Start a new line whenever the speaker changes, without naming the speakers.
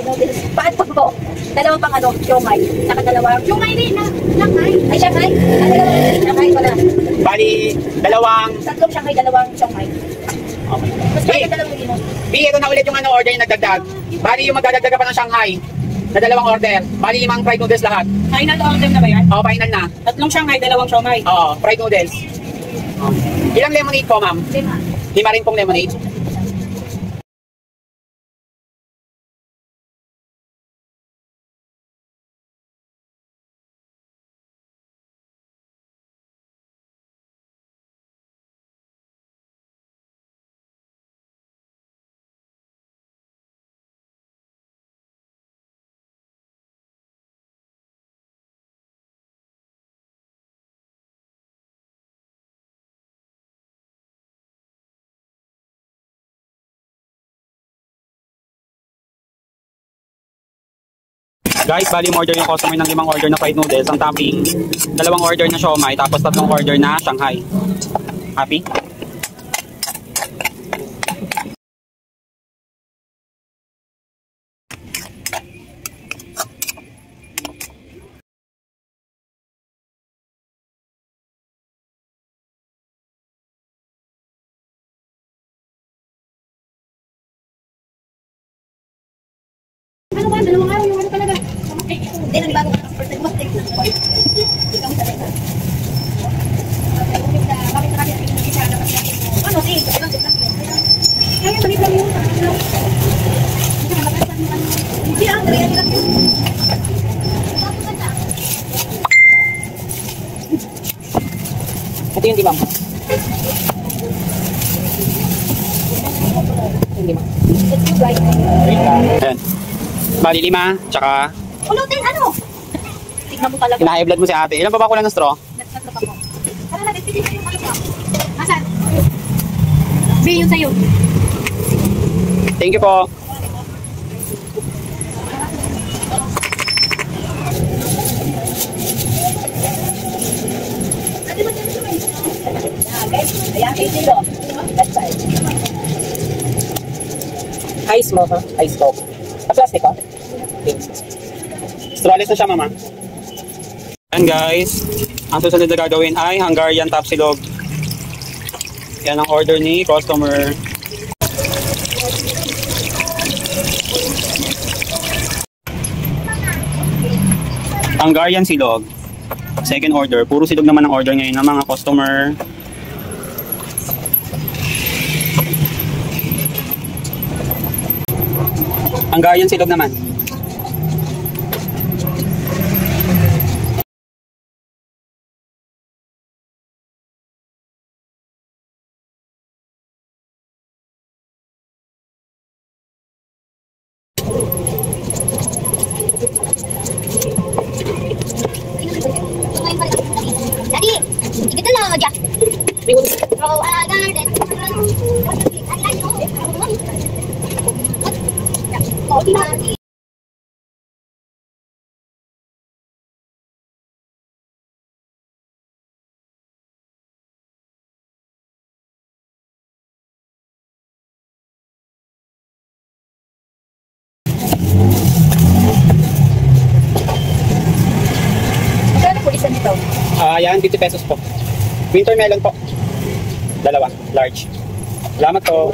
Noodles. Paano po? Dalawang pang ano, siomay. Saka dalawang... Siomay din na. Shanghai. Ay, Shanghai. Dalawang Shanghai pala.
Bali, dalawang...
Tatlong Shanghai, dalawang siomay.
Okay.
Mas kaya dalawang limon.
Ito na ulit yung ano order yung nagdagdag. Bali, yung magdadagdag pa ng Shanghai na dalawang order. Bali, 5 fried noodles lahat.
Final order na ba yan?
Oo, final na.
Tatlong Shanghai, dalawang siomay.
Oo, fried noodles. Ilang lemonade po, ma'am? 5 rin pong lemonade. Guys, bali order yung customer ng 5 order na fried noodles, ang topping, 2 order na siomai, tapos 3 order na Shanghai. Happy?
Ano ba? Dalawang araw yung ano talaga. Hindi na bago ka first time. Ikaw mo talaga. Bakit na kasi isa na kasi ano si? Kaya balik lang yun. Hindi ang dali lang yun.
Ito yung dimam. Ayan. Bali 5, tsaka...
Ulutin ano? Tignan mo talaga.
High blood mo si ate. Ilan pa ba kulang ng straw?
Nagtatlo pa po. Tara na, titignan yung ano pa. Asan? B yun sa'yo.
Thank you po. Ice mo ha? Ice coke. Plastic ha? Strawless na siya, mama. And guys, ang susunod na gagawin ay Hungarian Tapsilog. Yan ang order ni customer. Hungarian silog. Second order. Puro silog naman ang order ngayon ng mga customer. Hungarian silog naman.
Daddy, ikit na lang, Jack. Oh, garden. Magkano po isa nito?
Yan, 50 pesos po. Winter melon po. 2, large. Salamat po.